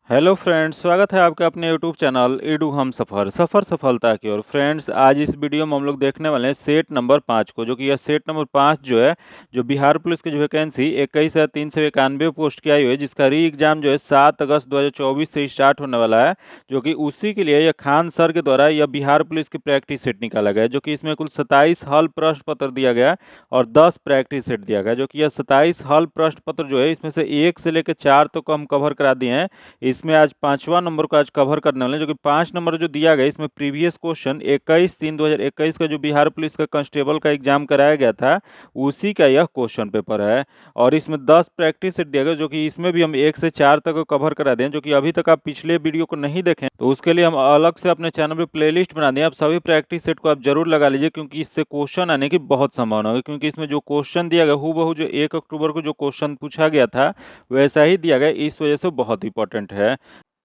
Hello friends, स्वागत है आपका अपने यूट्यूब चैनल ईडू हम सफ़र सफ़र सफलता की ओर। फ्रेंड्स, आज इस वीडियो में हम लोग देखने वाले हैं सेट नंबर 5 को, जो कि यह सेट नंबर 5 जो है, जो बिहार पुलिस की जो वैकेंसी 21,391 पोस्ट की आई हुई है, जिसका री एग्ज़ाम जो है 7 अगस्त 2024 से स्टार्ट होने वाला है। जो कि उसी के लिए यह खान सर के द्वारा यह बिहार पुलिस की प्रैक्टिस सेट निकाला गया है, जो कि इसमें कुल 27 हल प्रश्न पत्र दिया गया है और 10 प्रैक्टिस सेट दिया गया है। जो कि यह 27 हल प्रश्न पत्र जो है, इसमें से 1 से लेकर 4 तक को हम कवर करा दिए हैं। इसमें आज 5वां नंबर को आज कवर करने वाले हैं, जो कि 5 नंबर जो दिया गया इसमें प्रीवियस क्वेश्चन 21/3/2021 का जो बिहार पुलिस का कांस्टेबल का एग्जाम कराया गया था, उसी का यह क्वेश्चन पेपर है। और इसमें 10 प्रैक्टिस सेट दिया गया, जो कि इसमें भी हम 1 से 4 तक को कवर करा दें। जो कि अभी तक आप पिछले वीडियो को नहीं देखें तो उसके लिए हम अलग से अपने चैनल पे प्लेलिस्ट बना दिए। आप सभी प्रैक्टिस सेट को आप जरूर लगा लीजिए, क्योंकि इससे क्वेश्चन आने की बहुत संभावना होगी। क्योंकि इसमें जो क्वेश्चन दिया गया हूबहू जो 1 अक्टूबर को जो क्वेश्चन पूछा गया था, वैसा ही दिया गया, इस वजह से बहुत इंपॉर्टेंट है।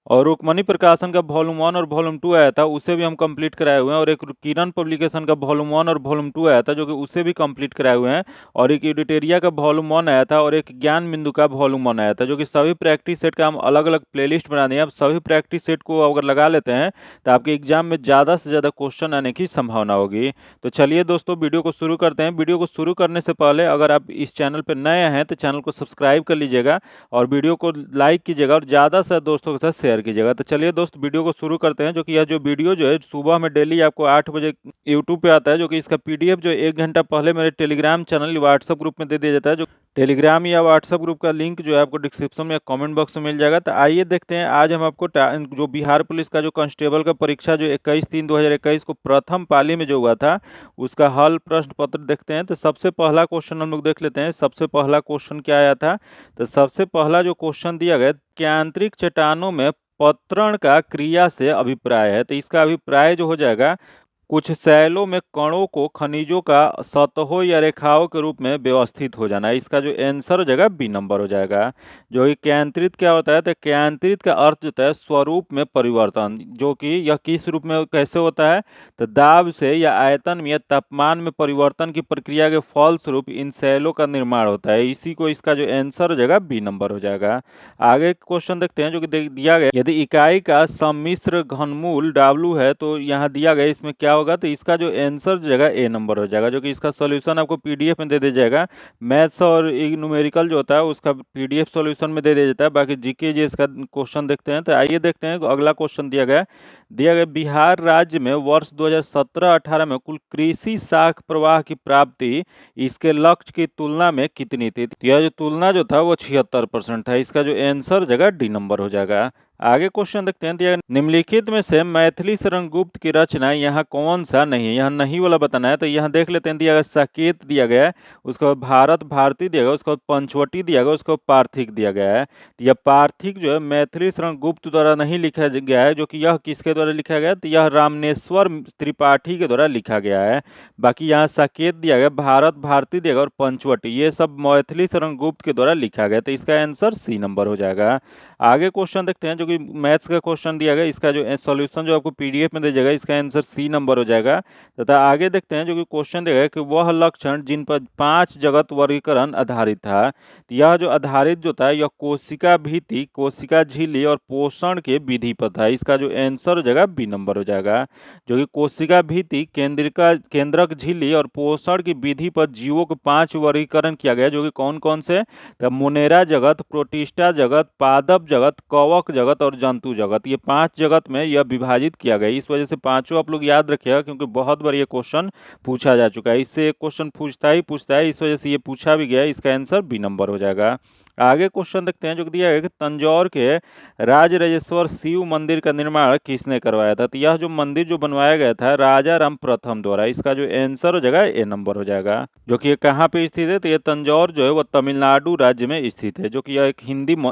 और रुक्मणी प्रकाशन का वॉल्यूम 1 और वॉल्यूम 2 आया था, उसे भी हम कंप्लीट कराए हुए हैं। और एक किरण पब्लिकेशन का वॉल्यूम 1 और वॉल्यूम 2 आया था, जो कि उसे भी कंप्लीट कराए हुए हैं। और एक एडिटेरिया का वॉल्यूम 1 आया था और एक ज्ञान बिंदु का वॉल्यूम 1 आया था, जो कि सभी प्रैक्टिस सेट का हम अलग अलग प्लेलिस्ट बना दिए। आप सभी प्रैक्टिस सेट को अगर लगा लेते हैं तो आपके एग्जाम में ज़्यादा से ज़्यादा क्वेश्चन आने की संभावना होगी। तो चलिए दोस्तों, वीडियो को शुरू करते हैं। वीडियो को शुरू करने से पहले अगर आप इस चैनल पर नए हैं तो चैनल को सब्सक्राइब कर लीजिएगा और वीडियो को लाइक कीजिएगा और ज़्यादा से दोस्तों के साथ शेयर कीजिएगा। तो चलिए दोस्त, वीडियो को शुरू करते हैं। जो कि यह जो वीडियो जो है सुबह में डेली आपको 8 बजे यूट्यूब पे आता है। जो कि इसका पीडीएफ जो 1 घंटा पहले मेरे टेलीग्राम चैनल व्हाट्सएप ग्रुप में दे दिया जाता है। जो टेलीग्राम या व्हाट्सएप ग्रुप का लिंक जो है आपको डिस्क्रिप्शन में या कमेंट बॉक्स में मिल जाएगा। तो आइए देखते हैं, आज हम आपको जो बिहार पुलिस का जो कांस्टेबल का परीक्षा जो 21/3/2021 को प्रथम पाली में जो हुआ था, उसका हल प्रश्न पत्र देखते हैं। तो सबसे पहला क्वेश्चन हम लोग देख लेते हैं। सबसे पहला क्वेश्चन क्या आया था? तो सबसे पहला जो क्वेश्चन दिया गया कि आंतरिक चट्टानों में पतरण का क्रिया से अभिप्राय है। तो इसका अभिप्राय जो हो जाएगा, कुछ शैलों में कणों को खनिजों का सतहों या रेखाओं के रूप में व्यवस्थित हो जाना है। इसका जो आंसर हो जाएगा बी नंबर हो जाएगा। जो कि क्यांत्रित क्या होता है? तो क्यांत्रित का अर्थ जो होता है स्वरूप में परिवर्तन। जो कि यह किस रूप में कैसे होता है? तो दाब से या आयतन में या तापमान में परिवर्तन की प्रक्रिया के फलस्वरूप इन शैलों का निर्माण होता है। इसी को इसका जो आंसर हो जाएगा बी नंबर हो जाएगा। आगे क्वेश्चन देखते हैं, जो कि दिया गया यदि इकाई का सम्मिश्र घनमूल W है तो यहाँ दिया गया इसमें क्या होगा? तो इसका जो आंसर जगह ए नंबर हो जाएगा। जो कि इसका सॉल्यूशन आपको पीडीएफ में दे दिया जाएगा। मैथ्स और न्यूमेरिकल जो होता है उसका पीडीएफ सॉल्यूशन में दे दिया जाता है। बाकी जीके जी इसका क्वेश्चन देखते हैं। तो आइए देखते हैं, अगला क्वेश्चन दिया गया बिहार राज्य में वर्ष 2017-18 में कुल कृषि साख प्रवाह की प्राप्ति इसके लक्ष्य की तुलना में कितनी थी? तो यह जो तुलना जो था वो 76% था। इसका जो आंसर जगह डी नंबर हो जाएगा। आगे क्वेश्चन देखते हैं। दिया निम्नलिखित में से मैथिली शरण गुप्त की रचना यहाँ कौन सा नहीं है? यहाँ नहीं वाला बताना है। तो यहाँ देख लेते हैं। दिया गया साकेत दिया गया है, उसके बाद भारत भारती दिया गया, उसके बाद पंचवटी दिया गया, उसके बाद पार्थिक दिया गया है। तो यह पार्थिक जो है मैथिली शरण गुप्त द्वारा नहीं लिखा गया है। जो कि यह किसके द्वारा लिखा गया? तो यह रामनेश्वर त्रिपाठी के द्वारा लिखा गया है। बाकी यहाँ साकेत दिया गया, भारत भारती दिया गया और पंचवटी, ये सब मैथिली शरण गुप्त के द्वारा लिखा गया। तो इसका आंसर सी नंबर हो जाएगा। आगे क्वेश्चन देखते हैं, जो कि मैथ्स का क्वेश्चन दिया गया। इसका जो सॉल्यूशन जो आपको पीडीएफ में दे जाएगा, इसका आंसर सी नंबर हो जाएगा। तथा आगे देखते हैं, जो कि क्वेश्चन दिया गया कि वह लक्षण जिन पर 5 जगत वर्गीकरण आधारित था। तो यह जो आधारित जो था, यह कोशिका भित्ति, कोशिका झिल्ली और पोषण के विधि पर था। इसका जो आंसर हो जाएगा बी नंबर हो जाएगा। जो कि कोशिका भित्ति, केंद्रक झिल्ली और पोषण की विधि पर जीवों के 5 वर्गीकरण किया गया। जो कि कौन कौन से? तो मोनेरा जगत, प्रोटिस्टा जगत, पादप जगत, कवक जगत और जंतु जगत, ये 5 जगत में यह विभाजित किया गया। इस वजह से पांचों आप लोग याद रखिएगा, क्योंकि बहुत बार ये क्वेश्चन पूछा जा चुका है। इससे एक क्वेश्चन पूछता है, इस वजह से ये पूछा भी गया है। इसका आंसर बी नंबर हो जाएगा। आगे क्वेश्चन देखते हैं, जो दिया है कि तंजौर के राजराजेश्वर शिव मंदिर का निर्माण किसने करवाया था? तो यह जो मंदिर जो बनवाया गया था राजा राम प्रथम द्वारा। इसका जो आंसर हो जाएगा ए नंबर हो जाएगा। जो कि ये कहाँ पे स्थित है? तो ये तंजौर जो है वो तमिलनाडु राज्य में स्थित है। जो कि यह एक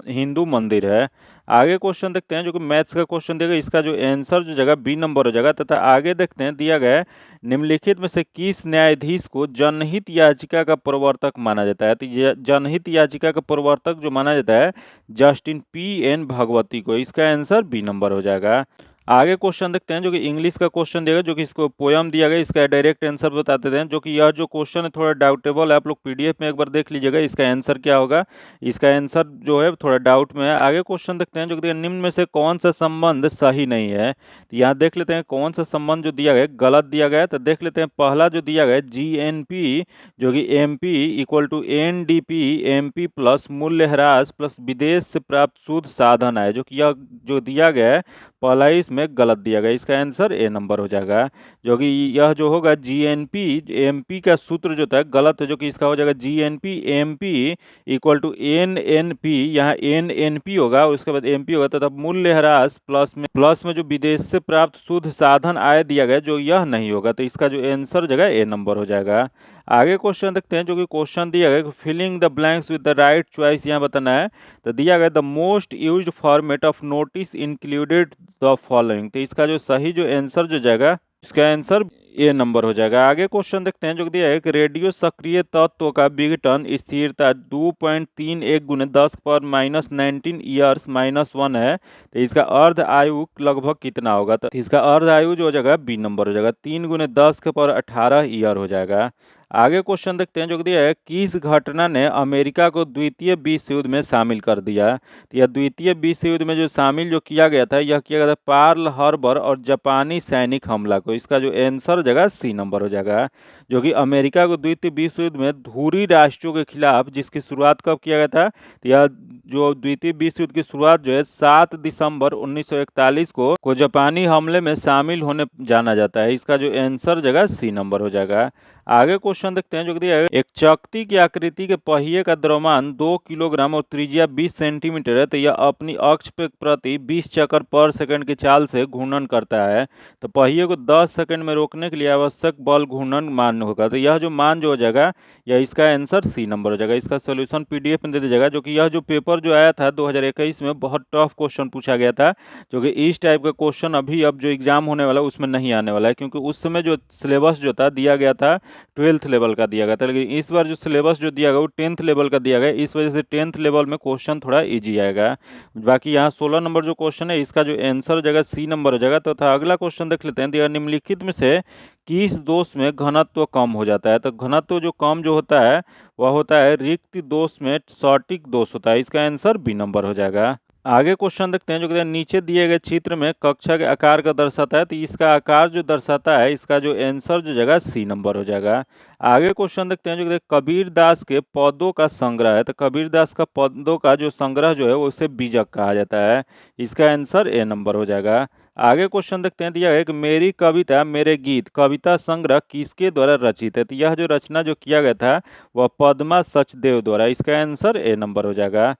हिंदू मंदिर है। आगे क्वेश्चन देखते हैं, जो कि मैथ्स का क्वेश्चन देगा। इसका जो आंसर जो जगह बी नंबर हो जाएगा। तथा आगे देखते हैं, दिया गया है निम्नलिखित में से किस न्यायाधीश को जनहित याचिका का प्रवर्तक माना जाता है? तो जनहित याचिका का प्रवर्तक जो माना जाता है जस्टिन P.N. भगवती को। इसका आंसर बी नंबर हो जाएगा। आगे क्वेश्चन देखते हैं जो कि इंग्लिश का क्वेश्चन दिया गया, जो कि इसको पोयम दिया गया, इसका डायरेक्ट आंसर बताते हैं। जो कि यह जो क्वेश्चन है थोड़ा डाउटेबल है, आप लोग पीडीएफ में एक बार देख लीजिएगा इसका आंसर क्या होगा। इसका आंसर जो है थोड़ा डाउट में है। आगे क्वेश्चन देखते हैं जो कि निम्न में से कौन सा संबंध सही नहीं है। तो यहाँ देख लेते हैं कौन सा संबंध जो दिया गया गलत दिया गया है। तो देख लेते हैं पहला जो दिया गया जीएनपी जो कि MP equal to NDP MP plus मूल्यह्रास प्लस विदेश से प्राप्त शुद्ध साधन है, जो कि यह जो दिया गया है पहला ही इसमें गलत दिया गया। इसका आंसर ए नंबर हो जाएगा। जो कि यह जो होगा जीएनपी एमपी का सूत्र जो था गलत है, जो कि इसका हो जाएगा GNP MP equal to NNP. यहाँ एनएनपी होगा, उसके बाद एमपी होगा, तथा मूल्यह्रास प्लस में जो विदेश से प्राप्त शुद्ध साधन आय दिया गया, जो यह नहीं होगा। तो इसका जो आंसर जगह ए नंबर हो जाएगा। आगे क्वेश्चन देखते हैं जो कि क्वेश्चन दिया गया filling the blanks with the right choice यहाँ बताना है। तो दिया गया the most used format of notice included the following. तो इसका जो सही जो आंसर जो जाएगा इसका आंसर ए नंबर हो जाएगा। आगे क्वेश्चन देखते हैं जो दिया है कि रेडियो सक्रिय तत्व का विघटन स्थिरता 2.31 गुने 10 पर -19 ईयर्स -1 है। तो इसका अर्ध आयु लगभग कितना होगा। तो इसका अर्ध आयु जो हो जाएगा बी नंबर हो जाएगा, 3 गुने 10 के पर 18 ईयर हो जाएगा। आगे क्वेश्चन देखते हैं जो दिया है किस घटना ने अमेरिका को द्वितीय विश्व युद्ध में शामिल कर दिया। तो यह द्वितीय विश्व युद्ध में जो शामिल जो किया गया था, यह किया गया था पर्ल हार्बर और जापानी सैनिक हमला को। इसका जो आंसर जगह सी नंबर हो जाएगा। जो कि अमेरिका को द्वितीय विश्व युद्ध में धुरी राष्ट्रों के खिलाफ जिसकी शुरुआत कब किया गया था। तो यह जो द्वितीय विश्व युद्ध की शुरुआत जो है 7 दिसंबर 1941 को जापानी हमले में शामिल होने जाना जाता है। इसका जो आंसर जगह सी नंबर हो जाएगा। आगे क्वेश्चन देखते हैं जो दिया है एक चकती की आकृति के पहिए का द्रव्यमान 2 किलोग्राम और त्रिज्या 20 सेंटीमीटर है। तो यह अपनी अक्ष पे प्रति 20 चक्कर पर सेकंड की चाल से घूर्णन करता है। तो पहिए को 10 सेकंड में रोकने के लिए आवश्यक बल घूर्णन मान होगा। तो यह जो मान जो हो जाएगा यह इसका आंसर सी नंबर हो जाएगा। इसका सोल्यूशन पीडीएफ में दे दिया जाएगा। जो कि यह जो पेपर जो आया था 2021 में बहुत टफ क्वेश्चन पूछा गया था, जो कि इस टाइप का क्वेश्चन अभी अब जो एग्जाम होने वाला है उसमें नहीं आने वाला है, क्योंकि उस समय जो सिलेबस जो था दिया गया था 12th लेवल का दिया गया था। लेकिन इस बार जो सिलेबस जो दिया गया वो 10th लेवल का दिया गया, इस वजह से 10th लेवल में क्वेश्चन थोड़ा इजी आएगा। बाकी यहाँ 16 नंबर जो क्वेश्चन है इसका जो आंसर हो जाएगा सी नंबर हो जाएगा। तो अगला क्वेश्चन देख लेते हैं। दिया निम्नलिखित में से किस दोष में घनत्व कम हो जाता है। तो घनत्व जो कम जो होता है वह होता है रिक्त दोष में सॉर्टिक दोष होता है। इसका आंसर बी नंबर हो जाएगा। आगे क्वेश्चन देखते हैं जो कि नीचे दिए गए चित्र में कक्षा के आकार का दर्शाता है। तो इसका आकार जो दर्शाता है इसका जो आंसर जो जगह सी नंबर हो जाएगा। आगे क्वेश्चन देखते हैं जो कि कबीर दास के पदों का संग्रह है। तो कबीर दास का पदों का जो संग्रह जो है वो उसे बीजक कहा जाता है। इसका आंसर ए नंबर हो जाएगा। आगे क्वेश्चन देखते हैं। दिया है कि मेरी कविता मेरे गीत कविता संग्रह किसके द्वारा रचित है। तो यह जो रचना जो किया गया था वह पद्मा सचदेव द्वारा। इसका आंसर ए नंबर हो जाएगा।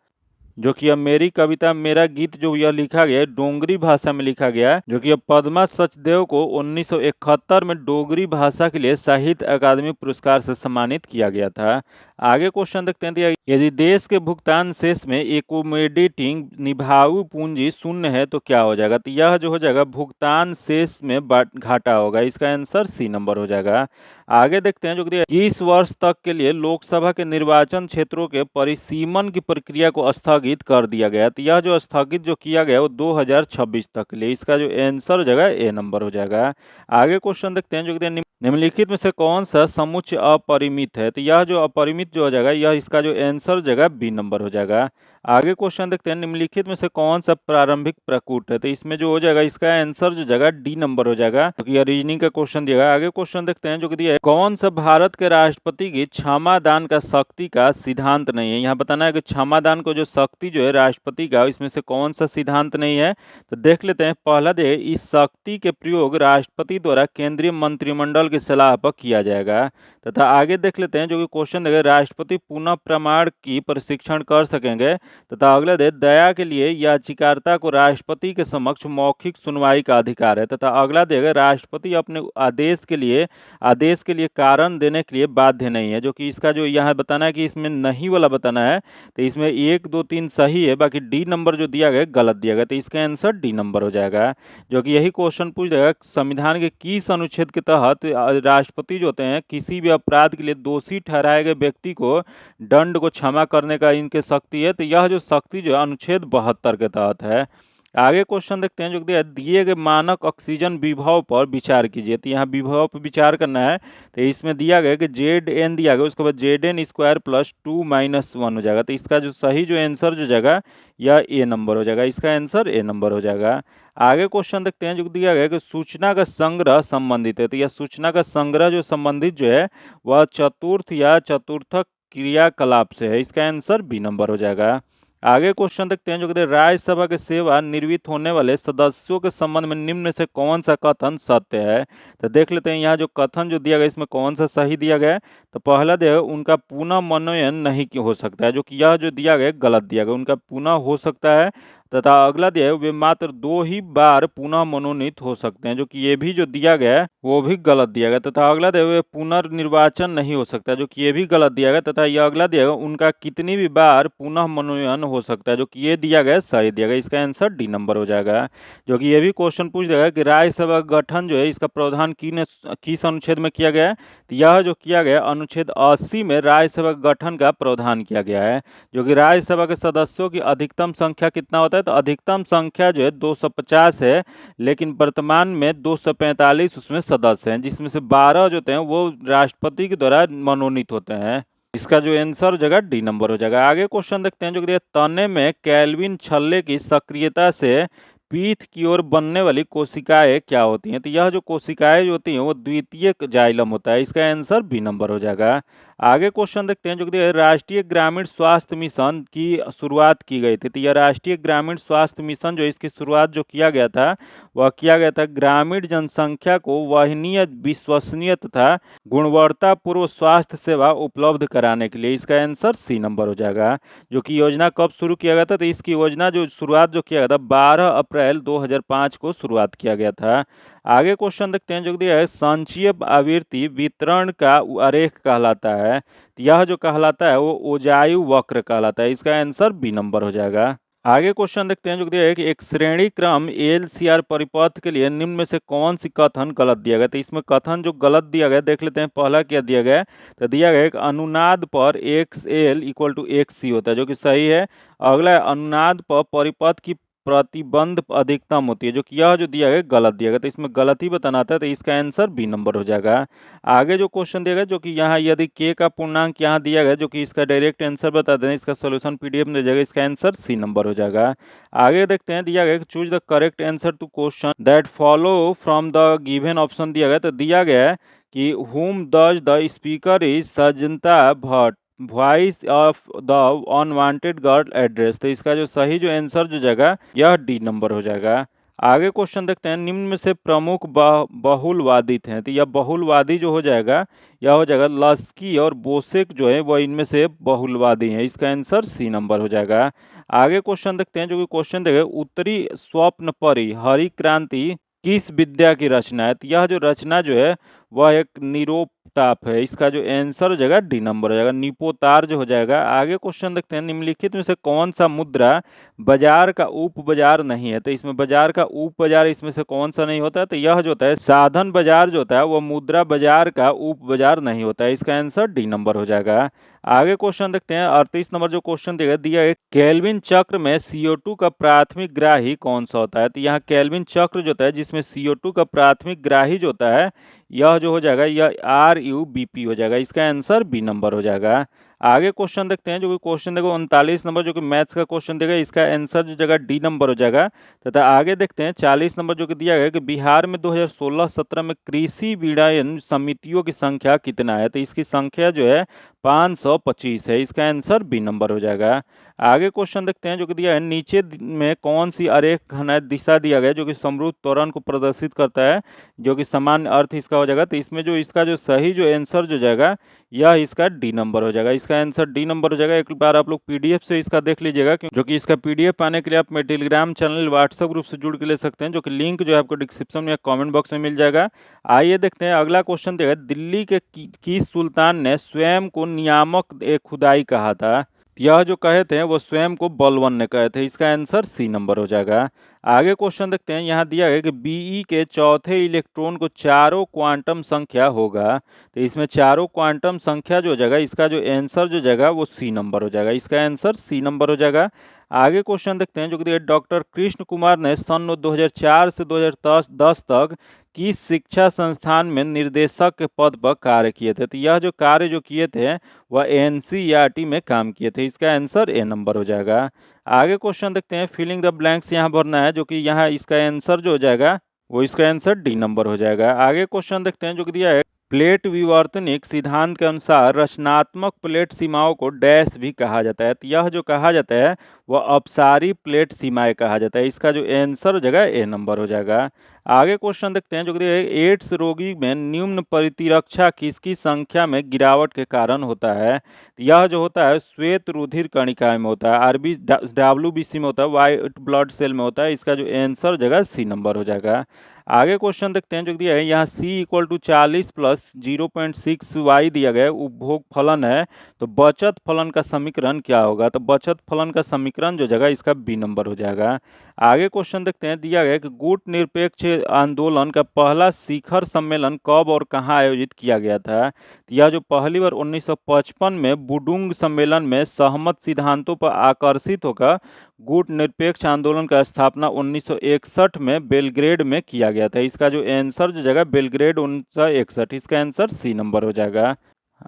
जो कि अब मेरी कविता मेरा गीत जो यह लिखा गया है डोगरी भाषा में लिखा गया है। जो कि अब पद्मा सचदेव को 1971 में डोगरी भाषा के लिए साहित्य अकादमी पुरस्कार से सम्मानित किया गया था। आगे क्वेश्चन देखते हैं। यदि देश के भुगतान शेष में एकोमोडेटिंग निभाऊ पूंजी शून्य है तो क्या हो जाएगा। तो यह जो हो जाएगा भुगतान शेष में घाटा होगा। इसका आंसर सी नंबर हो जाएगा। आगे देखते हैं जो कि 20 वर्ष तक के लिए लोकसभा के निर्वाचन क्षेत्रों के परिसीमन की प्रक्रिया को स्थगित कर दिया गया। तो यह जो स्थगित जो किया गया वो 2026 तक के लिए। इसका जो आंसर जगह ए नंबर हो जाएगा। आगे क्वेश्चन देखते हैं जो कि निम्नलिखित में से कौन सा समुच्चय अपरिमित है। तो यह जो अपरिमित जो हो जाएगा यह इसका जो आंसर जगह बी नंबर हो जाएगा। आगे क्वेश्चन देखते हैं। निम्नलिखित में से कौन सा प्रारंभिक प्रकूट है। तो इसमें जो हो जाएगा इसका आंसर जो जगह डी नंबर हो जाएगा, क्योंकि यह रीजनिंग का क्वेश्चन दिया गया। आगे क्वेश्चन देखते हैं जो कि दिया है कौन सा भारत के राष्ट्रपति की क्षमादान का शक्ति का सिद्धांत नहीं है। यहाँ बताना है कि क्षमादान को जो शक्ति जो है राष्ट्रपति का इसमें से कौन सा सिद्धांत नहीं है। तो देख लेते हैं। पहला दे इस शक्ति के प्रयोग राष्ट्रपति द्वारा केंद्रीय मंत्रिमंडल की सलाह पर किया जाएगा। तथा आगे देख लेते हैं जो कि क्वेश्चन देगा राष्ट्रपति पुनः प्रमाण की प्रशिक्षण कर सकेंगे। तथा अगला दे दया के लिए याचिकाकर्ता को राष्ट्रपति के समक्ष मौखिक सुनवाई का अधिकार है। तथा अगला देगा राष्ट्रपति अपने आदेश के लिए कारण देने के लिए बाध्य नहीं है। जो कि इसका जो यहाँ बताना है कि इसमें नहीं वाला बताना है। तो इसमें 1 2 3 सही है, बाकी डी नंबर जो दिया गया गलत दिया गया। तो इसका आंसर डी नंबर हो जाएगा। जो कि यही क्वेश्चन पूछ देगा संविधान के किस अनुच्छेद के तहत राष्ट्रपति जो होते हैं किसी भी अपराध के लिए दोषी ठहराए गए व्यक्ति को दंड को क्षमा करने का इनके शक्ति है। तो यह जो शक्ति जो है अनुच्छेद 72 के तहत है। आगे क्वेश्चन देखते हैं जो दिया है, दिए गए मानक ऑक्सीजन विभव पर विचार कीजिए। तो यहाँ विभव पर विचार करना है। तो इसमें दिया गया कि जेड एन दिया गया, उसके बाद जेड एन स्क्वायर प्लस 2 - 1 हो जाएगा। तो इसका जो सही जो आंसर जो जाएगा यह ए नंबर हो जाएगा। इसका आंसर ए नंबर हो जाएगा। आगे क्वेश्चन देखते हैं जो दिया गया कि सूचना का संग्रह संबंधित है। तो यह सूचना का संग्रह जो संबंधित जो है वह चतुर्थ या चतुर्थक क्रियाकलाप से है। इसका आंसर बी नंबर हो जाएगा। आगे क्वेश्चन देखते हैं जो कहते हैं राज्यसभा के सेवा निवृत्त होने वाले सदस्यों के संबंध में निम्न में से कौन सा कथन सत्य है। तो देख लेते हैं यहाँ जो कथन जो दिया गया इसमें कौन सा सही दिया गया है। तो पहला दिया गया उनका पुनः मनोनयन नहीं हो सकता है, जो कि यह जो दिया गया गलत दिया गया, उनका पुनः हो सकता है। तथा अगला दिया है वे मात्र 2 ही बार पुनः मनोनीत हो सकते हैं, जो कि ये भी जो दिया गया है वो भी गलत दिया गया। तथा अगला दिया हुआ पुनर्निर्वाचन नहीं हो सकता, जो कि ये भी गलत दिया गया। तथा यह अगला दिया गया उनका कितनी भी बार पुनः मनोनयन हो सकता है, जो कि ये दिया गया सही दिया गया। इसका आंसर डी नंबर हो जाएगा। जो कि ये भी क्वेश्चन पूछ देगा कि राज्यसभा गठन जो है इसका प्रावधान किस अनुच्छेद में किया गया है। तो यह जो किया गया अनुच्छेद 80 में राज्यसभा गठन का प्रावधान किया गया है। जो कि राज्यसभा के सदस्यों की अधिकतम संख्या कितना होता है। तो अधिकतम संख्या जो है 250 है, लेकिन वर्तमान में 245 उसमें सदस्य हैं, जिसमें से 12 जो होते हैं वो राष्ट्रपति के द्वारा मनोनीत होते हैं। इसका जो आंसर हो जाएगा डी नंबर हो जाएगा। आगे क्वेश्चन देखते हैं जो कि तने में कैल्विन छल्ले की सक्रियता से पीठ की ओर बनने वाली कोशिकाएं क्या होती हैं। तो यह जो कोशिकाएं जो होती हैं वो द्वितीयक जाइलम होता है। इसका आंसर बी नंबर हो जाएगा। आगे क्वेश्चन देखते हैं जो कि राष्ट्रीय ग्रामीण स्वास्थ्य मिशन की शुरुआत की गई थी। तो यह राष्ट्रीय ग्रामीण स्वास्थ्य मिशन जो इसकी शुरुआत जो किया गया था वह किया गया था ग्रामीण जनसंख्या को वहनीय, विश्वसनीय तथा गुणवत्तापूर्ण स्वास्थ्य सेवा उपलब्ध कराने के लिए। इसका आंसर सी नंबर हो जाएगा। जो कि योजना कब शुरू किया गया था। तो इसकी योजना जो शुरुआत जो किया गया था 12 अप्रैल 2005 को शुरुआत किया गया था। आगे क्वेश्चन देखते हैं जो दिया है संचयी आवृत्ति वितरण का आरेख कहलाता है। तो यह जो कहलाता है वो ओजायु वक्र कहलाता है। इसका आंसर बी नंबर हो जाएगा। आगे क्वेश्चन देखते हैं जो दिया है कि एक श्रेणी क्रम एलसीआर परिपथ के लिए निम्न में से कौन सी कथन गलत दिया गया। तो इसमें कथन जो गलत दिया गया देख लेते हैं। पहला क्या दिया गया है। तो दिया गया है कि अनुनाद पर XL = XC होता है, जो कि सही है। अगला अनुनाद पर परिपथ की प्रतिबंध अधिकतम होती है, जो कि यह जो दिया गया गलत दिया गया। तो इसमें गलत ही बताना आता है। तो इसका आंसर बी नंबर हो जाएगा। आगे जो क्वेश्चन दिया गया जो कि यहाँ यदि के का पूर्णांक यहाँ दिया गया, जो कि इसका डायरेक्ट आंसर बता दें, इसका सॉल्यूशन पीडीएफ में दे जाएगा। इसका आंसर सी नंबर हो जाएगा। आगे देखते हैं दिया गया choose the correct answer to question that follow from the given option दिया गया। तो दिया गया है कि whom does the speaker is Sujata Bhatt voice of the unwanted girl address. तो इसका जो सही जो आंसर जो जाएगा यह डी नंबर हो जाएगा। आगे क्वेश्चन देखते हैं निम्न में से प्रमुख बहुलवादी थे। तो यह बहुलवादी जो हो जाएगा यह हो जाएगा लस्की और बोसेक जो है वह इनमें से बहुलवादी हैं। इसका आंसर सी नंबर हो जाएगा। आगे क्वेश्चन देखते हैं जो कि क्वेश्चन देगा उत्तरी स्वप्न परी हरि क्रांति किस विद्या की रचना है। तो यह जो रचना जो है वह एक निरोपताप है। इसका जो आंसर हो जाएगा डी नंबर हो जाएगा, निपोतार जो हो जाएगा। आगे क्वेश्चन देखते हैं निम्नलिखित में से कौन सा मुद्रा बाजार का उप बाजार नहीं है। तो इसमें बाजार का उप बाजार इसमें से कौन सा नहीं होता है। तो यह जो होता है साधन बाजार जो होता है वह मुद्रा बाजार का उप बाजार नहीं होता है। इसका आंसर डी नंबर हो जाएगा। आगे क्वेश्चन देखते हैं 38 नंबर जो क्वेश्चन दिया है केल्विन चक्र में CO2 का प्राथमिक ग्राही कौन सा होता है। तो यहाँ केल्विन चक्र जो होता है जिसमें CO2 का प्राथमिक ग्राही जो होता है यह जो हो जाएगा यह RUBP हो जाएगा। इसका आंसर बी नंबर हो जाएगा। आगे क्वेश्चन देखते हैं जो कि क्वेश्चन देखो 39 नंबर जो कि मैथ्स का क्वेश्चन देगा। इसका आंसर जो जगह डी नंबर हो जाएगा। तथा आगे देखते हैं 40 नंबर जो कि दिया गया कि बिहार में 2016-17 में कृषि विपणन समितियों की संख्या कितना है। तो इसकी संख्या जो है 525 है। इसका आंसर बी नंबर हो जाएगा। आगे क्वेश्चन देखते हैं जो कि दिया है नीचे में कौन सी आरेख खंड दिशा दिया गया जो कि समरूप त्वरण को प्रदर्शित करता है, जो कि समान अर्थ इसका हो जाएगा। तो इसमें जो इसका जो सही जो आंसर जो जाएगा यह इसका डी नंबर हो जाएगा। इसका आंसर डी नंबर हो जाएगा। एक बार आप लोग पीडीएफ से इसका देख लीजिएगा, जो कि इसका पीडीएफ पाने के लिए आप मेरे टेलीग्राम चैनल व्हाट्सएप ग्रुप से जुड़ के ले सकते हैं, जो कि लिंक जो है आपको डिस्क्रिप्शन में या कमेंट बॉक्स में मिल जाएगा। आइए देखते हैं अगला क्वेश्चन देगा दिल्ली के किस सुल्तान ने स्वयं को नियामक ए खुदाई कहा था। यह जो कहे थे वो स्वयं को बलवन ने कहे थे। इसका आंसर सी नंबर हो जाएगा। आगे क्वेश्चन देखते हैं यहाँ दिया है कि बीई के चौथे इलेक्ट्रॉन को चारों क्वांटम संख्या होगा। तो इसमें चारों क्वांटम संख्या जो हो जाएगा इसका जो आंसर जो जाएगा वो सी नंबर हो जाएगा। इसका आंसर सी नंबर हो जाएगा। आगे क्वेश्चन देखते हैं जो कि डॉक्टर कृष्ण कुमार ने सन 2004 से 2010 तक किस शिक्षा संस्थान में निदेशक के पद पर कार्य किए थे। तो यह जो कार्य जो किए थे वह एनसीईआरटी में काम किए थे। इसका आंसर ए नंबर हो जाएगा। आगे क्वेश्चन देखते हैं, फिलिंग द ब्लैंक्स यहाँ भरना है, जो कि यहाँ इसका आंसर जो हो जाएगा वो इसका आंसर डी नंबर हो जाएगा। आगे क्वेश्चन देखते हैं जो कि दिया है, प्लेट विवर्तनिक सिद्धांत के अनुसार रचनात्मक प्लेट सीमाओं को डैश भी कहा जाता है। तो यह जो कहा जाता है वह अपसारी प्लेट सीमाएं कहा जाता है। इसका जो आंसर हो जाएगा ए नंबर हो जाएगा। आगे क्वेश्चन देखते हैं जो कि एड्स रोगी में निम्न प्रतिरक्षा किसकी संख्या में गिरावट के कारण होता है। तो यह जो होता है श्वेत रुधिर कणिकाएं में होता है, आरबी डब्ल्यूबीसी में होता है, व्हाइट ब्लड सेल में होता है। इसका जो आंसर हो जाएगा सी नंबर हो जाएगा। आगे क्वेश्चन देखते हैं जो दिया है, यहाँ c equal to 40 plus 0.6y दिया गया है, उपभोग फलन है। तो बचत फलन का समीकरण क्या होगा। तो बचत फलन का समीकरण जो जगह इसका बी नंबर हो जाएगा। आगे क्वेश्चन देखते हैं, दिया गया कि गुट निरपेक्ष आंदोलन का पहला शिखर सम्मेलन कब और कहां आयोजित किया गया था। तो यह जो पहली बार 1955 में बुडुंग सम्मेलन में सहमत सिद्धांतों पर आकर्षित होकर गुट निरपेक्ष आंदोलन का स्थापना 1961 में बेलग्रेड में किया गया था। इसका जो आंसर जो जगह बेलग्रेड 1961, इसका आंसर सी नंबर हो जाएगा।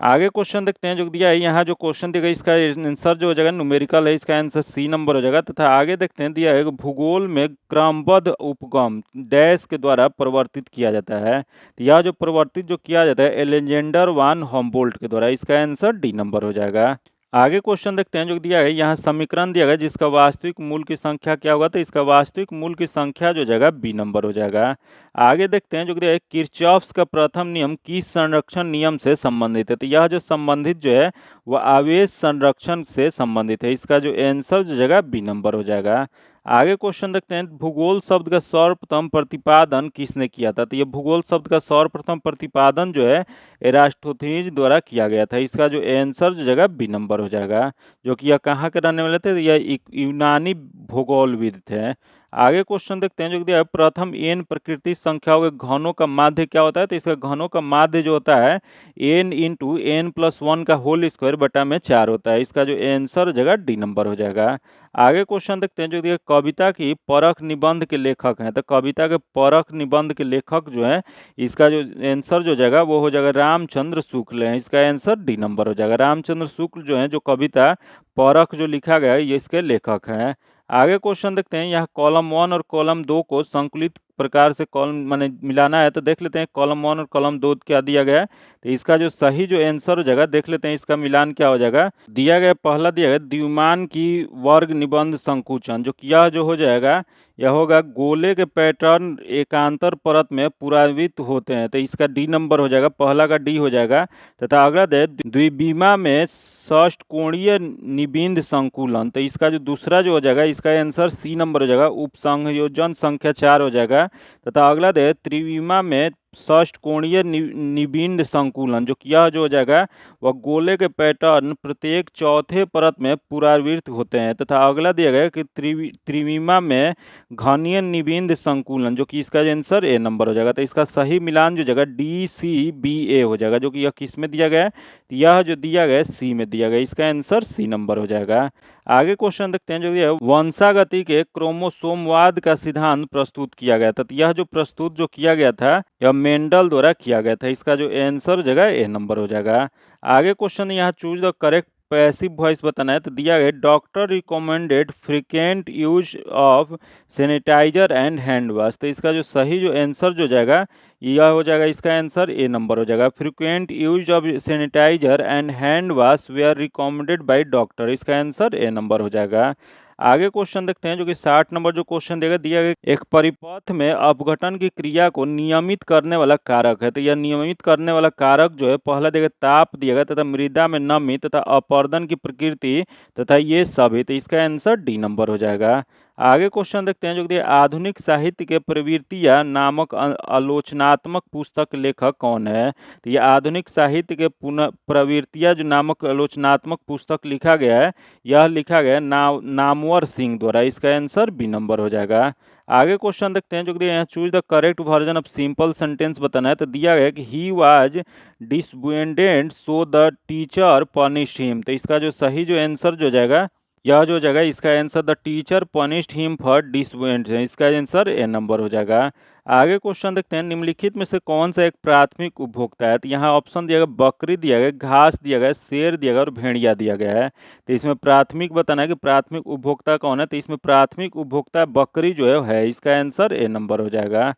आगे क्वेश्चन देखते हैं जो दिया है, यहाँ जो क्वेश्चन दिया गया इसका आंसर जो हो जाएगा न्यूमेरिकल है, इसका आंसर सी नंबर हो जाएगा। तथा आगे देखते हैं दिया है, भूगोल में क्रमबद्ध उपगम डैश के द्वारा परिवर्तित किया जाता है। तो यह जो परिवर्तित जो किया जाता है एलेक्जेंडर वान हम्बोल्ट के द्वारा। इसका आंसर डी नंबर हो जाएगा। आगे क्वेश्चन देखते हैं जो दिया है, यहाँ समीकरण दिया गया जिसका वास्तविक मूल की संख्या क्या होगा। तो इसका वास्तविक मूल की संख्या जो जाएगा बी नंबर हो जाएगा। आगे देखते हैं जो दिया है, किरचॉफ्स का प्रथम नियम किस संरक्षण नियम से संबंधित है। तो यह जो संबंधित जो है वह आवेश संरक्षण से संबंधित है। इसका जो आंसर जो जाएगा बी नंबर हो जाएगा। आगे क्वेश्चन देखते हैं, भूगोल शब्द का सर्वप्रथम प्रतिपादन किसने किया था। तो ये भूगोल शब्द का सर्वप्रथम प्रतिपादन जो है एरास्टोथेनीज द्वारा किया गया था। इसका जो आंसर जो जगह बी नंबर हो जाएगा, जो कि यह कहाँ के रहने वाले थे, यह यूनानी भूगोलविद थे। आगे क्वेश्चन देखते हैं जो दिया है, प्रथम एन प्रकृति संख्याओं के घनों का माध्य क्या होता है। तो इसका घनों का माध्य जो होता है एन इंटू एन प्लस 1 का होल स्क्वायर बटा में 4 होता है। इसका जो आंसर जगह डी नंबर हो जाएगा। आगे क्वेश्चन देखते हैं जो दिया, कविता की परख निबंध के लेखक हैं। तो कविता के परख निबंध के लेखक जो है इसका जो आंसर जो जाएगा वो हो जाएगा रामचंद्र शुक्ल है। इसका आंसर डी नंबर हो जाएगा। रामचंद्र शुक्ल जो है जो कविता परख जो लिखा गया है ये इसके लेखक हैं। आगे क्वेश्चन देखते हैं, यहाँ कॉलम 1 और कॉलम 2 को संकलित प्रकार से कॉलम माने मिलाना है। तो देख लेते हैं कॉलम 1 और कॉलम 2 क्या दिया गया है। तो इसका जो सही जो आंसर हो जाएगा देख लेते हैं, इसका मिलान क्या हो जाएगा। दिया गया पहला दिया गया द्विमान की वर्ग निबंध संकुचन, जो किया जो हो जाएगा यह होगा गोले के पैटर्न एकांतर परत में पुरावित होते हैं। तो इसका डी नंबर हो जाएगा, पहला का डी हो जाएगा। तथा अगला दे द्विविमा में षष्ठकोणीय निबिंद संकुलन। तो इसका जो दूसरा जो हो जाएगा इसका आंसर सी नंबर हो जाएगा, उपसंयोजन संख्या 4 हो जाएगा। तथा अगला दे त्रिविमा में षष्ठकोणीय निबिंद संकुलन, जो किया जो हो जाएगा वह गोले के पैटर्न प्रत्येक चौथे परत में पुनरावृत्त होते हैं। तथा अगला दिया गया कि त्रिविमा में घनीय निबिंद संकुलन, जो कि इसका आंसर ए नंबर हो जाएगा। तो इसका सही मिलान जो जगह डी सी बी ए हो जाएगा, जो कि यह किस में दिया गया है, यह जो दिया गया है सी में दिया गया। इसका आंसर सी नंबर हो जाएगा। आगे क्वेश्चन देखते हैं जो है, वंशागति के क्रोमोसोमवाद का सिद्धांत प्रस्तुत किया गया था। तो यह जो प्रस्तुत जो किया गया था यह मेंडल द्वारा किया गया था। इसका जो आंसर जगह ए नंबर हो जाएगा। आगे क्वेश्चन यहाँ choose the correct passive voice बताना है। तो दिया गया doctor recommended frequent use of sanitiser and hand wash. तो इसका जो सही जो आंसर जो जाएगा यह हो जाएगा, इसका आंसर ए नंबर हो जाएगा। Frequent use of sanitiser and hand wash we are recommended by doctor. इसका आंसर ए नंबर हो जाएगा। आगे क्वेश्चन देखते हैं जो कि 60 नंबर जो क्वेश्चन देगा, दिया गया एक परिपथ में अपघटन की क्रिया को नियमित करने वाला कारक है। तो यह नियमित करने वाला कारक जो है पहला देगा ताप दिया गया, तथा मृदा में नमी तथा अपर्दन की प्रकृति तथा ये सभी। तो इसका आंसर डी नंबर हो जाएगा। आगे क्वेश्चन देखते हैं जो कि आधुनिक साहित्य के प्रवृत्तियां नामक आलोचनात्मक पुस्तक लेखक कौन है। तो ये आधुनिक साहित्य के प्रवृत्तियां जो नामक आलोचनात्मक पुस्तक लिखा गया है यह लिखा गया नामवर सिंह द्वारा। इसका आंसर बी नंबर हो जाएगा। आगे क्वेश्चन देखते हैं जो कि यहाँ choose the correct version of simple sentence बताना है। तो दिया गया कि he was disobedient so the teacher punished him. तो इसका जो सही जो आंसर जो जाएगा यह जो जगह इसका answer the teacher punished him for disobedience है, इसका आंसर ए नंबर हो जाएगा। आगे क्वेश्चन देखते हैं, निम्नलिखित में से कौन सा एक प्राथमिक उपभोक्ता है। तो यहाँ ऑप्शन दिया गया बकरी दिया गया, घास दिया गया, शेर दिया गया और भेड़िया दिया गया है। तो इसमें प्राथमिक बताना है कि प्राथमिक उपभोक्ता कौन है। तो इसमें प्राथमिक उपभोक्ता बकरी जो है इसका आंसर ए नंबर हो जाएगा।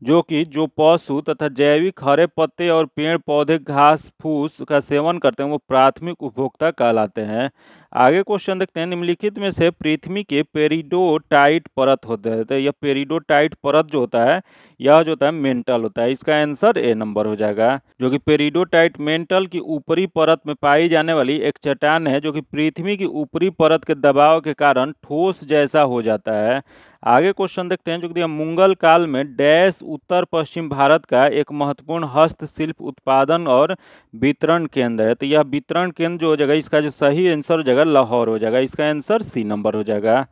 जो पशु तथा जैविक हरे पत्ते और पेड़ पौधे घास फूस का सेवन करते हैं वो प्राथमिक उपभोक्ता कहलाते हैं। आगे क्वेश्चन देखते हैं, निम्नलिखित में से पृथ्वी के पेरिडोटाइट परत होते हैं। तो यह पेरिडोटाइट परत जो होता है यह जो होता है मेंटल होता है, इसका आंसर ए नंबर हो जाएगा। जो कि पेरिडोटाइट मेंटल की ऊपरी परत में पाई जाने वाली एक चट्टान है जो कि पृथ्वी की ऊपरी परत के दबाव के कारण ठोस जैसा हो जाता है। आगे क्वेश्चन देखते हैं, जो कि मुगल काल में डैश उत्तर पश्चिम भारत का एक महत्वपूर्ण हस्तशिल्प उत्पादन और वितरण केंद्र है। तो यह वितरण केंद्र जो हो जाएगा इसका जो सही आंसर हो जाएगा लाहौर हो जाएगा, इसका आंसर सी नंबर हो जाएगा।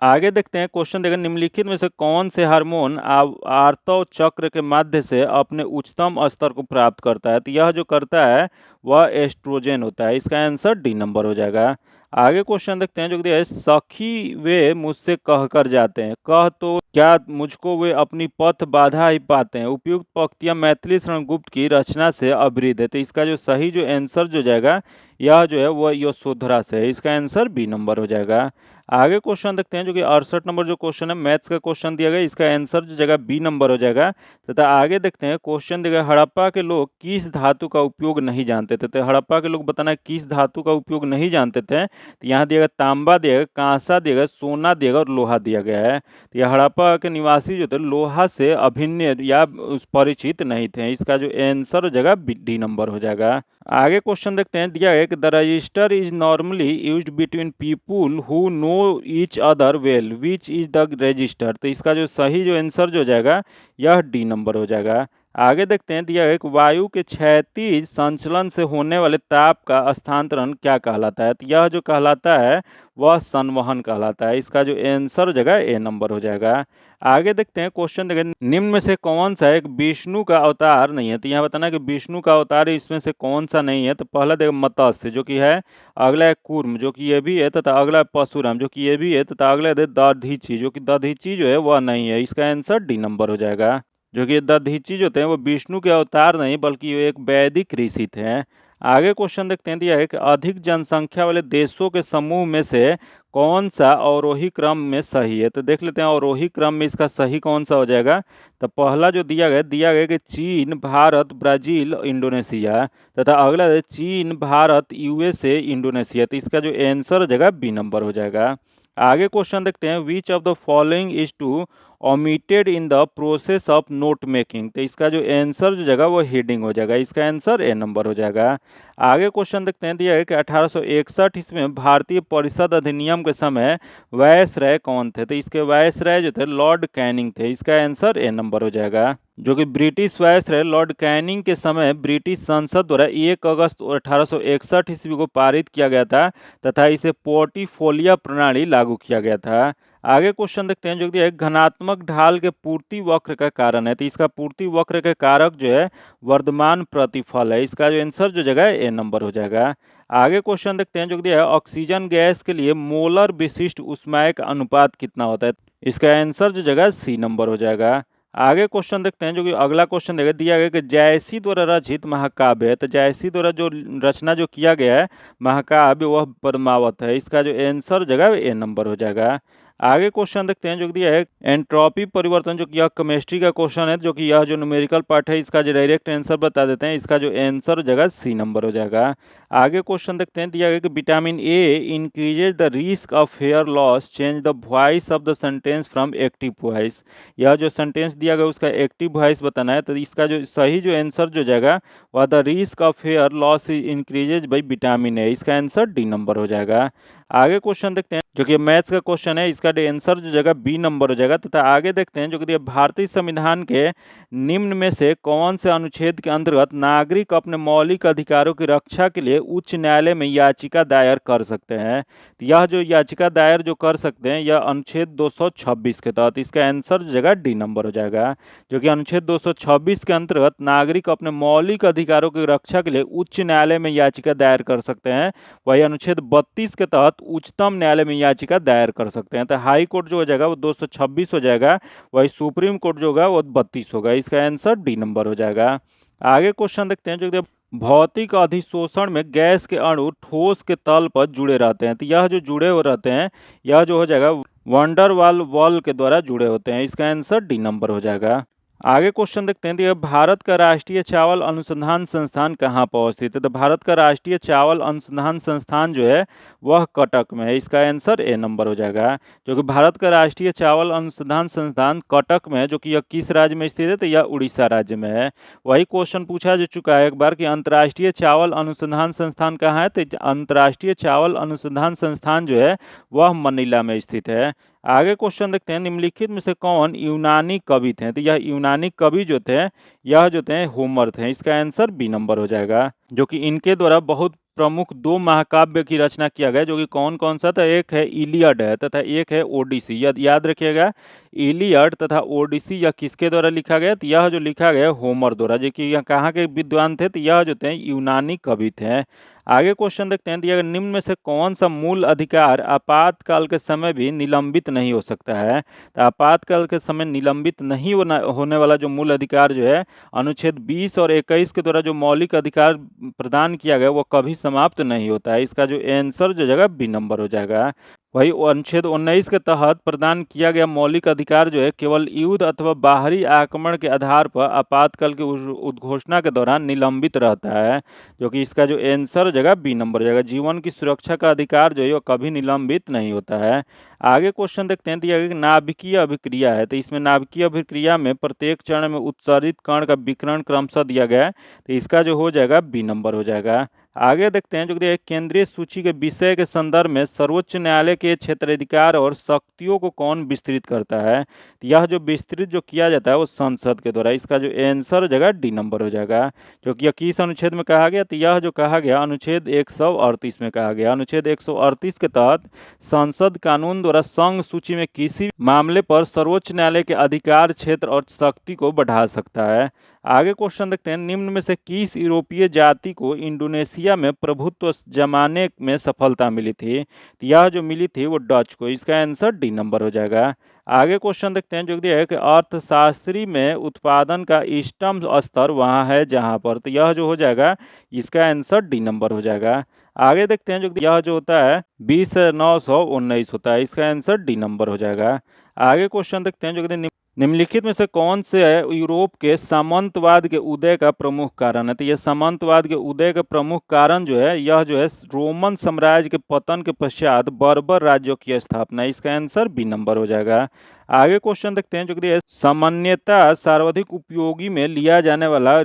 आगे देखते हैं क्वेश्चन देखिए, निम्नलिखित में से कौन से हार्मोन आवर्तव चक्र के माध्यम से अपने उच्चतम स्तर को प्राप्त करता है। तो यह जो करता है वह एस्ट्रोजन होता है, इसका आंसर डी नंबर हो जाएगा। आगे क्वेश्चन देखते हैं, जो दिया है सखी वे मुझसे कहकर जाते हैं, कह तो क्या मुझको वे अपनी पथ बाधा ही पाते हैं। उपयुक्त पंक्तियां मैथिली शरण गुप्त की रचना से अभिहित है। तो इसका जो सही जो आंसर जो जाएगा यह जो है वह यशोधरा से है, इसका आंसर बी नंबर हो जाएगा। आगे क्वेश्चन देखते हैं, जो कि 68 नंबर जो क्वेश्चन है मैथ्स का क्वेश्चन दिया गया, इसका आंसर जो जगह बी नंबर हो जाएगा। तथा आगे देखते हैं क्वेश्चन दिया गया, हड़प्पा के लोग किस धातु का उपयोग नहीं जानते थे। तो हड़प्पा के लोग बताना किस धातु का उपयोग नहीं जानते थे। तो यहाँ दिया गया तांबा दिया गया, कांसा दिया गया, सोना दिया गया और लोहा दिया गया है। तो यह हड़प्पा के निवासी जो थे लोहा से अभिन्न या परिचित नहीं थे, इसका जो आंसर हो जाएगा डी नंबर हो जाएगा। आगे क्वेश्चन देखते हैं, दिया है कि the register is normally used between people who know each other well, which is the register. तो इसका जो सही जो आंसर जो जाएगा यह डी नंबर हो जाएगा। आगे देखते हैं, दिया है कि वायु के क्षैतिज संचलन से होने वाले ताप का स्थानांतरण क्या कहलाता है। तो यह जो कहलाता है वह संवहन कहलाता है, इसका जो आंसर हो जाएगा ए नंबर हो जाएगा। आगे देखते हैं क्वेश्चन देखें, निम्न में से कौन सा एक विष्णु का अवतार नहीं है। तो यहाँ बताना कि विष्णु का अवतार इसमें से कौन सा नहीं है। तो पहला देखो मत्स्य जो कि है, अगला है कूर्म जो कि ये भी है, तथा अगला है परशुराम जो कि ये भी है, तथा अगला है दधीची जो कि दधीची जो है वह नहीं है, इसका आंसर डी नंबर हो जाएगा। जो कि दधीची जो थे वो विष्णु के अवतार नहीं बल्कि वे एक वैदिक ऋषि थे। आगे क्वेश्चन देखते हैं, दिया है कि अधिक जनसंख्या वाले देशों के समूह में से कौन सा अवरोही क्रम में सही है। तो देख लेते हैं अवरोही क्रम में इसका सही कौन सा हो जाएगा। तो पहला जो दिया गया कि चीन भारत ब्राजील इंडोनेशिया, तथा अगला है चीन भारत यूएसए इंडोनेशिया। तो इसका जो आंसर हो जाएगा बी नंबर हो जाएगा। आगे क्वेश्चन देखते हैं, which of the following is to omitted in the process of note making. तो इसका जो आंसर जो जाएगा वो हेडिंग हो जाएगा, इसका आंसर ए नंबर हो जाएगा। आगे क्वेश्चन देखते हैं, दिया है कि 1861 ईस्वी में भारतीय परिषद अधिनियम के समय वायसराय कौन थे। तो इसके वायसराय जो थे लॉर्ड कैनिंग थे, इसका आंसर ए नंबर हो जाएगा। जो कि ब्रिटिश वायसराय लॉर्ड कैनिंग के समय ब्रिटिश संसद द्वारा 1 अगस्त 1861 ईस्वी को पारित किया गया था, तथा इसे पोर्टिफोलियो प्रणाली लागू किया गया था। आगे क्वेश्चन देखते हैं, जो दिया है घनात्मक ढाल के पूर्ति वक्र का कारण है। तो इसका पूर्ति वक्र के कारक जो है वर्धमान प्रतिफल है, इसका जो आंसर जो जगह ए नंबर हो जाएगा। आगे क्वेश्चन देखते हैं, जो दिया है ऑक्सीजन गैस के लिए मोलर विशिष्ट ऊष्मायक अनुपात कितना होता है। इसका आंसर जो जगह सी नंबर हो जाएगा। आगे क्वेश्चन देखते हैं, जो कि अगला क्वेश्चन देगा, दिया गया कि जायसी द्वारा रचित महाकाव्य है। तो जायसी द्वारा जो रचना जो किया गया है महाकाव्य वह पद्मावत है, इसका जो आंसर जगह ए नंबर हो जाएगा। आगे क्वेश्चन देखते हैं, जो दिया है एंट्रोपी परिवर्तन, जो कि यह केमिस्ट्री का क्वेश्चन है, जो कि यह जो न्यूमेरिकल पार्ट है इसका जो डायरेक्ट आंसर बता देते हैं, इसका जो आंसर जगह सी नंबर हो जाएगा। आगे क्वेश्चन देखते हैं, दिया गया कि vitamin A increases the risk of hair loss, change the voice of the sentence from active voice. यह जो सेंटेंस दिया गया उसका एक्टिव वॉइस बताना है। तो इसका जो सही जो आंसर जो जाएगा वह the risk of hair loss increases by vitamin A, इसका आंसर डी नंबर हो जाएगा। आगे क्वेश्चन देखते हैं, जो कि मैथ्स का क्वेश्चन है, इसका आंसर जो जगह बी नंबर हो जाएगा। तथा आगे देखते हैं, जो कि भारतीय संविधान के निम्न में से कौन से अनुच्छेद के अंतर्गत नागरिक अपने मौलिक अधिकारों की रक्षा के लिए उच्च न्यायालय में याचिका दायर कर सकते हैं। तो यह जो याचिका दायर जो कर सकते हैं यह अनुच्छेद 226 के तहत, इसका आंसर जो जगह डी नंबर हो जाएगा। जो कि अनुच्छेद 226 के अंतर्गत नागरिक अपने मौलिक अधिकारों की रक्षा के लिए उच्च न्यायालय में याचिका दायर कर सकते हैं, वही अनुच्छेद 32 के तहत उच्चतम न्यायालय में याचिका दायर कर सकते हैं। तो हाई कोर्ट जो हो जाएगा वो 226 हो जाएगा, वही सुप्रीम कोर्ट जो होगा वो 32 होगा। इसका आंसर डी नंबर हो जाएगा। आगे क्वेश्चन देखते हैं जो कि भौतिक अधिशोषण में गैस के अणु ठोस के तल पर जुड़े रहते हैं। तो यह जो जुड़े हो रहते हैं, यह जो हो जाएगा वंडरवाल वॉल के द्वारा जुड़े होते हैं। इसका आंसर डी नंबर हो जाएगा। आगे क्वेश्चन देखते हैं। तो भारत का राष्ट्रीय चावल अनुसंधान संस्थान कहाँ पर अवस्थित है? तो भारत का राष्ट्रीय चावल अनुसंधान संस्थान जो है वह कटक में है। इसका आंसर ए नंबर हो जाएगा। जो कि भारत का राष्ट्रीय चावल अनुसंधान संस्थान कटक में है, जो कि यह किस राज्य में स्थित है? तो यह उड़ीसा राज्य में है। वही क्वेश्चन पूछा जा चुका है एक बार कि अंतर्राष्ट्रीय चावल अनुसंधान संस्थान कहाँ है? तो अंतर्राष्ट्रीय चावल अनुसंधान संस्थान जो है वह मनीला में स्थित है। आगे क्वेश्चन देखते हैं। निम्नलिखित में से कौन यूनानी कवि थे? तो यह यूनानी कवि जो थे, यह जो थे होमर थे। इसका आंसर बी नंबर हो जाएगा। जो कि इनके द्वारा बहुत प्रमुख दो महाकाव्य की रचना किया गया, जो कि कौन कौन सा था? एक है इलियड है तथा एक है ओडिसी। याद रखिएगा, इलियड तथा ओडिसी यह किसके द्वारा लिखा गया? तो यह जो लिखा गया होमर द्वारा। जो कि यह कहाँ के विद्वान थे? तो यह जो थे यूनानी कवि थे। आगे क्वेश्चन देखते हैं। दिया निम्न में से कौन सा मूल अधिकार आपातकाल के समय भी निलंबित नहीं हो सकता है? तो आपातकाल के समय निलंबित नहीं होने वाला जो मूल अधिकार जो है, अनुच्छेद 20 और 21 के द्वारा जो मौलिक अधिकार प्रदान किया गया वो कभी समाप्त नहीं होता है। इसका जो आंसर जो जगह बी नंबर हो जाएगा। वही अनुच्छेद 19 के तहत प्रदान किया गया मौलिक अधिकार जो है केवल युद्ध अथवा बाहरी आक्रमण के आधार पर आपातकाल की उद्घोषणा के दौरान निलंबित रहता है। जो कि इसका जो आंसर जगह बी नंबर हो जाएगा। जीवन की सुरक्षा का अधिकार जो है वो कभी निलंबित नहीं होता है। आगे क्वेश्चन देखते हैं। दिया गया कि नाभिकीय अभिक्रिया है, तो इसमें नाभिकीय अभिक्रिया में प्रत्येक चरण में उत्सर्जित कण का विकिरण क्रमशः दिया गया है। तो इसका जो हो जाएगा बी नंबर हो जाएगा। आगे देखते हैं। जो कि केंद्रीय सूची के विषय के संदर्भ में सर्वोच्च न्यायालय के क्षेत्राधिकार और शक्तियों को कौन विस्तृत करता है? तो यह जो विस्तृत जो किया जाता है वो संसद के द्वारा। इसका जो आंसर हो जाएगा डी नंबर हो जाएगा। जो कि यह किस अनुच्छेद में कहा गया? तो यह जो कहा गया अनुच्छेद 138 में कहा गया। अनुच्छेद 138 के तहत संसद कानून द्वारा संघ सूची में किसी मामले पर सर्वोच्च न्यायालय के अधिकार क्षेत्र और शक्ति को बढ़ा सकता है। आगे क्वेश्चन देखते हैं। निम्न में से किस यूरोपीय जाति को इंडोनेशिया में प्रभुत्व जमाने में सफलता मिली थी? तो यह जो मिली थी वो डच को। इसका आंसर डी नंबर हो जाएगा। आगे क्वेश्चन देखते हैं। जो दिया है कि अर्थशास्त्री में उत्पादन का इष्टतम स्तर वहाँ है जहाँ पर। तो यह जो हो जाएगा इसका आंसर डी नंबर हो जाएगा। आगे देखते हैं। जो यह जो होता है 20,919 होता है। इसका आंसर डी नंबर हो जाएगा। आगे क्वेश्चन देखते हैं। जो निम्नलिखित में से कौन से यूरोप के सामंतवाद के उदय का प्रमुख कारण है? तो यह सामंतवाद के उदय का प्रमुख कारण जो है यह जो है रोमन साम्राज्य के पतन के पश्चात बर्बर राज्यों की स्थापना। इसका आंसर बी नंबर हो जाएगा। आगे क्वेश्चन देखते हैं। जो कि सामान्यतः सर्वाधिक उपयोगी में लिया जाने वाला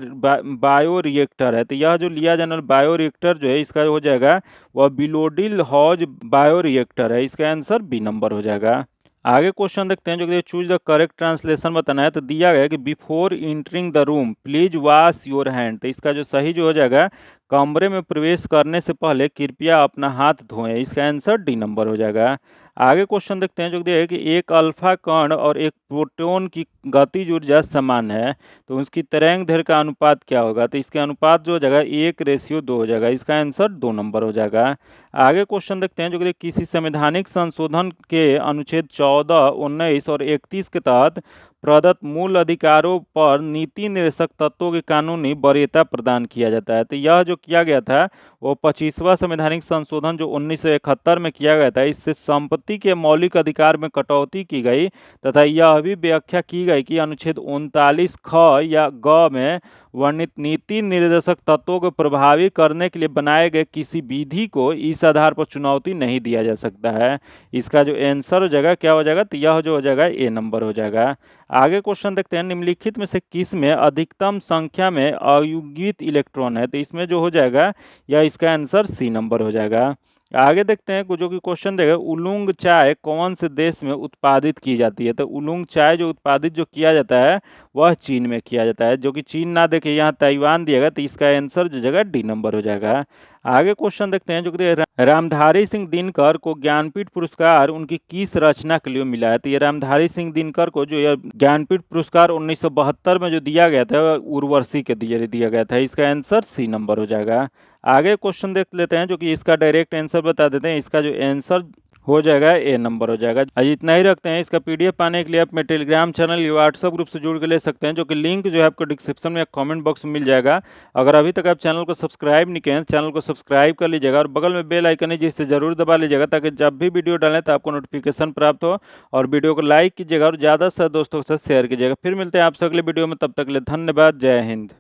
बायो रिएक्टर है। तो यह जो लिया जाने वाला बायो रिएक्टर जो है इसका हो जाएगा वह बिलोडिल हॉज बायो रिएक्टर है। इसका आंसर बी नंबर हो जाएगा। आगे क्वेश्चन देखते हैं। जो कि चूज द करेक्ट ट्रांसलेशन बताना है। तो दिया गया है कि before entering the room please wash your hand. तो इसका जो सही जो हो जाएगा, कमरे में प्रवेश करने से पहले कृपया अपना हाथ धोएं। इसका आंसर डी नंबर हो जाएगा। आगे क्वेश्चन देखते हैं। जो दिया है कि एक अल्फा कण और एक प्रोटॉन की गतिज ऊर्जा समान है, तो उसकी तरंग दैर्घ्य का अनुपात क्या होगा? तो इसके अनुपात जो हो जाएगा 1:2 हो जाएगा। इसका आंसर 2 नंबर हो जाएगा। आगे क्वेश्चन देखते हैं। जो कि किसी संवैधानिक संशोधन के अनुच्छेद 14, 19 और 31 के तहत प्रदत्त मूल अधिकारों पर नीति निर्देशक तत्वों की कानूनी वरीयता प्रदान किया जाता है। तो यह जो किया गया था वो 25वां संवैधानिक संशोधन जो 1971 में किया गया था। इससे संपत्ति के मौलिक अधिकार में कटौती की गई तथा यह भी व्याख्या की गई कि अनुच्छेद 39 ख या ग में वर्णित नीति निर्देशक तत्वों को प्रभावी करने के लिए बनाए गए किसी विधि को इस आधार पर चुनौती नहीं दिया जा सकता है। इसका जो आंसर हो जाएगा क्या हो जाएगा? तो यह जो हो जाएगा ए नंबर हो जाएगा। आगे क्वेश्चन देखते हैं। निम्नलिखित में से किस में अधिकतम संख्या में अयुग्मित इलेक्ट्रॉन है? तो इसमें जो हो जाएगा या इसका आंसर सी नंबर हो जाएगा। आगे देखते हैं। जो कि क्वेश्चन देगा उलूंग चाय कौन से देश में उत्पादित की जाती है? तो उलूंग चाय जो उत्पादित जो किया जाता है वह चीन में किया जाता है। जो कि चीन ना देखे यहाँ ताइवान दिएगा, तो इसका आंसर जो जगह डी नंबर हो जाएगा। आगे क्वेश्चन देखते हैं जो कि रामधारी सिंह दिनकर को ज्ञानपीठ पुरस्कार उनकी किस रचना के लिए मिला है। तो ये रामधारी सिंह दिनकर को जो ये ज्ञानपीठ पुरस्कार 1972 में जो दिया गया था उर्वशी के दिए दिया गया था। इसका आंसर सी नंबर हो जाएगा। आगे क्वेश्चन देख लेते हैं जो कि इसका डायरेक्ट आंसर बता देते हैं। इसका जो आंसर हो जाएगा ए नंबर हो जाएगा। आज इतना ही रखते हैं। इसका पीडीएफ पाने के लिए आप मेरे टेलीग्राम चैनल या व्हाट्सएप ग्रुप से जुड़ के ले सकते हैं, जो कि लिंक जो है आपको डिस्क्रिप्शन में या कमेंट बॉक्स में मिल जाएगा। अगर अभी तक आप चैनल को सब्सक्राइब नहीं किए हैं, चैनल को सब्सक्राइब कर लीजिएगा और बगल में बेल आइकन है जिससे जरूर दबा लीजिएगा, ताकि जब भी वीडियो डालें तो आपको नोटिफिकेशन प्राप्त हो। और वीडियो को लाइक कीजिएगा और ज़्यादा से दोस्तों के साथ शेयर कीजिएगा। फिर मिलते हैं आपसे अगले वीडियो में, तब तक के लिए धन्यवाद। जय हिंद।